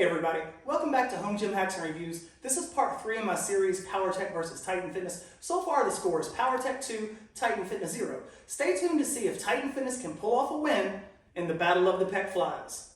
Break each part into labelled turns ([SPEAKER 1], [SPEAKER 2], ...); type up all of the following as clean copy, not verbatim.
[SPEAKER 1] Hey everybody, welcome back to Home Gym Hacks and Reviews. This is part 3 in my series, Powertec versus Titan Fitness. So far the score is Powertec 2, Titan Fitness 0. Stay tuned to see if Titan Fitness can pull off a win in the battle of the Pec Flies.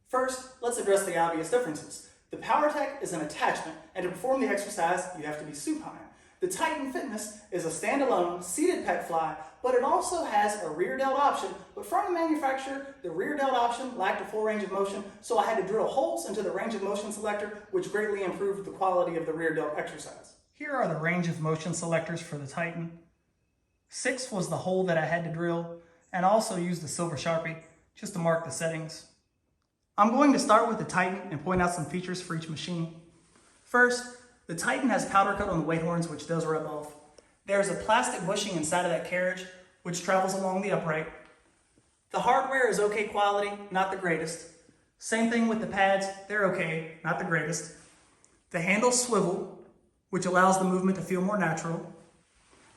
[SPEAKER 1] First, let's address the obvious differences. The Powertec is an attachment, and to perform the exercise, you have to be supine. The Titan Fitness is a standalone, seated pec fly, but it also has a rear delt option. But from the manufacturer, the rear delt option lacked a full range of motion, so I had to drill holes into the range of motion selector, which greatly improved the quality of the rear delt exercise. Here are the range of motion selectors for the Titan. 6 was the hole that I had to drill, and I also used the silver Sharpie just to mark the settings. I'm going to start with the Titan and point out some features for each machine. First, the Titan has powder coat on the weight horns, which does rub off. There's a plastic bushing inside of that carriage, which travels along the upright. The hardware is okay quality, not the greatest. Same thing with the pads, they're okay, not the greatest. The handles swivel, which allows the movement to feel more natural.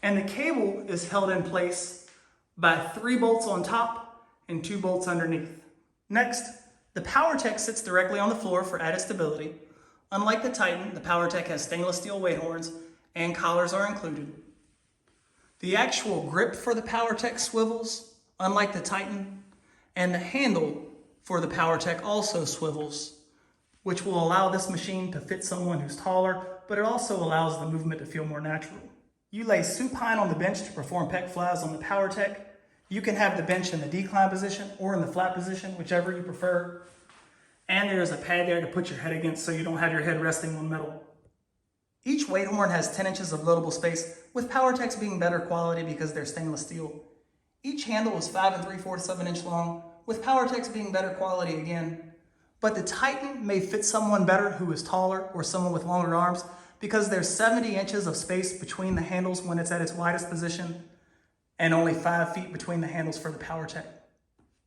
[SPEAKER 1] And the cable is held in place by 3 bolts on top and 2 bolts underneath. Next, the Powertec sits directly on the floor for added stability. Unlike the Titan, the Powertec has stainless steel weight horns and collars are included. The actual grip for the Powertec swivels, unlike the Titan, and the handle for the Powertec also swivels, which will allow this machine to fit someone who's taller, but it also allows the movement to feel more natural. You lay supine on the bench to perform pec flies on the Powertec. You can have the bench in the decline position or in the flat position, whichever you prefer. And there's a pad there to put your head against so you don't have your head resting on metal. Each weight horn has 10 inches of loadable space, with Powertecs being better quality because they're stainless steel. Each handle is 5 3/4 of an inch long, with Powertecs being better quality again. But the Titan may fit someone better who is taller or someone with longer arms because there's 70 inches of space between the handles when it's at its widest position, and only 5 feet between the handles for the Powertec.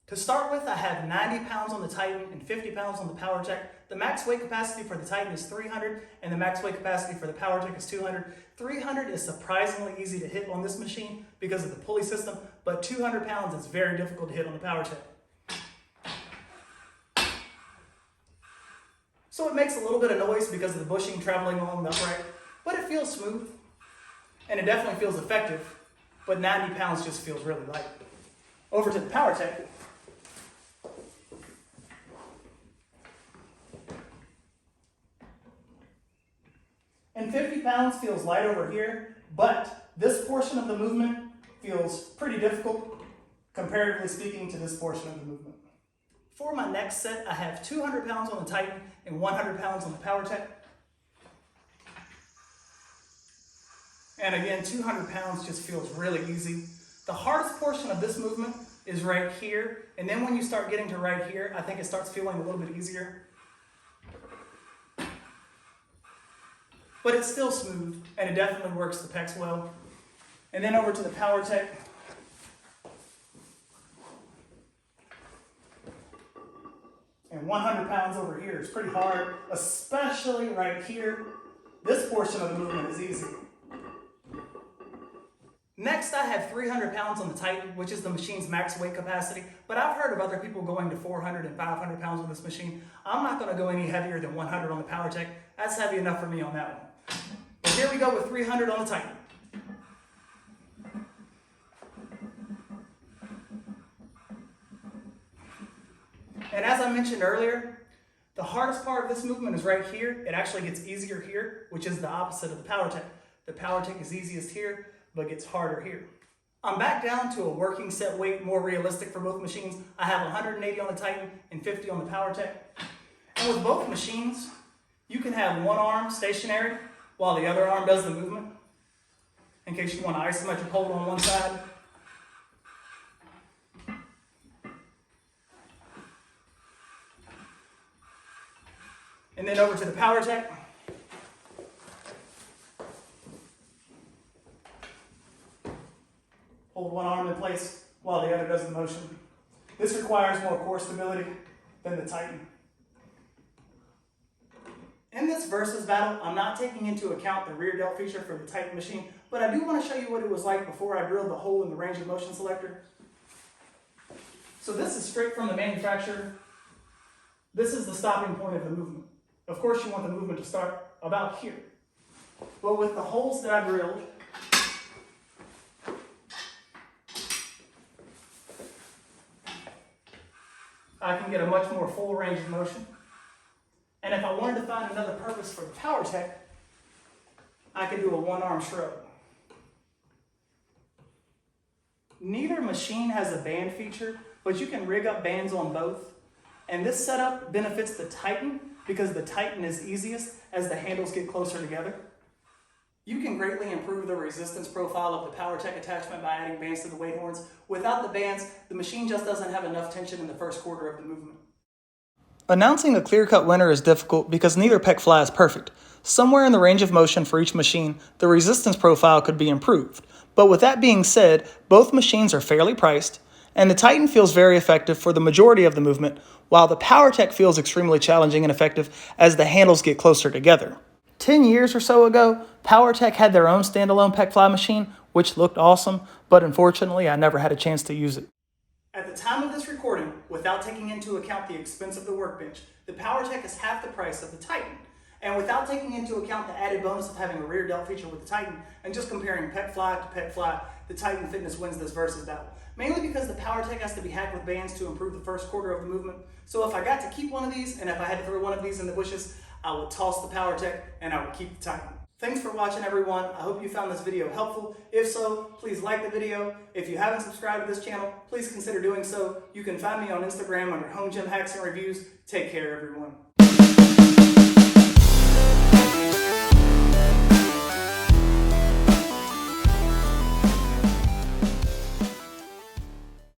[SPEAKER 1] To start with, I have 90 pounds on the Titan and 50 pounds on the Powertec. The max weight capacity for the Titan is 300 and the max weight capacity for the Powertec is 200. 300 is surprisingly easy to hit on this machine because of the pulley system, but 200 pounds is very difficult to hit on the Powertec. So it makes a little bit of noise because of the bushing traveling along the upright, but it feels smooth and it definitely feels effective, but 90 pounds just feels really light. Over to the Powertec. And 50 pounds feels light over here, but this portion of the movement feels pretty difficult, comparatively speaking to this portion of the movement. For my next set, I have 200 pounds on the Titan and 100 pounds on the Powertec. And again, 200 pounds just feels really easy. The hardest portion of this movement is right here, and then when you start getting to right here, I think it starts feeling a little bit easier. But it's still smooth, and it definitely works the pecs well. And then over to the Powertec. And 100 pounds over here is pretty hard, especially right here. This portion of the movement is easy. Next, I have 300 pounds on the Titan, which is the machine's max weight capacity, but I've heard of other people going to 400 and 500 pounds on this machine. I'm not gonna go any heavier than 100 on the Powertec. That's heavy enough for me on that one. But here we go with 300 on the Titan. And as I mentioned earlier, the hardest part of this movement is right here. It actually gets easier here, which is the opposite of the Powertec. The Powertec is easiest here, but gets harder here. I'm back down to a working set weight, more realistic for both machines. I have 180 on the Titan and 50 on the Powertec. And with both machines, you can have one arm stationary while the other arm does the movement, in case you want an isometric hold on one side. And then over to the Powertec. Hold one arm in place while the other does the motion. This requires more core stability than the Titan. In this versus battle, I'm not taking into account the rear delt feature for the Titan machine, but I do want to show you what it was like before I drilled the hole in the range of motion selector. So this is straight from the manufacturer. This is the stopping point of the movement. Of course, you want the movement to start about here. But with the holes that I drilled, I can get a much more full range of motion. And if I wanted to find another purpose for the Powertec, I could do a one-arm shrug. Neither machine has a band feature, but you can rig up bands on both. And this setup benefits the Titan because the Titan is easiest as the handles get closer together. You can greatly improve the resistance profile of the Powertec attachment by adding bands to the weight horns. Without the bands, the machine just doesn't have enough tension in the first quarter of the movement. Announcing a clear-cut winner is difficult because neither pecfly is perfect. Somewhere in the range of motion for each machine, the resistance profile could be improved. But with that being said, both machines are fairly priced, and the Titan feels very effective for the majority of the movement, while the Powertec feels extremely challenging and effective as the handles get closer together. 10 years or so ago, Powertec had their own standalone pecfly machine, which looked awesome, but unfortunately I never had a chance to use it. At the time of this recording, without taking into account the expense of the workbench, the Powertec is half the price of the Titan. And without taking into account the added bonus of having a rear delt feature with the Titan, and just comparing pecfly to pecfly, the Titan Fitness wins this versus battle. Mainly because the Powertec has to be hacked with bands to improve the first quarter of the movement. So if I got to keep one of these, and if I had to throw one of these in the bushes, I would toss the Powertec and I would keep the Titan. Thanks for watching, everyone. I hope you found this video helpful. If so, please like the video. If you haven't subscribed to this channel, please consider doing so. You can find me on Instagram under Home Gym Hacks and Reviews. Take care, everyone.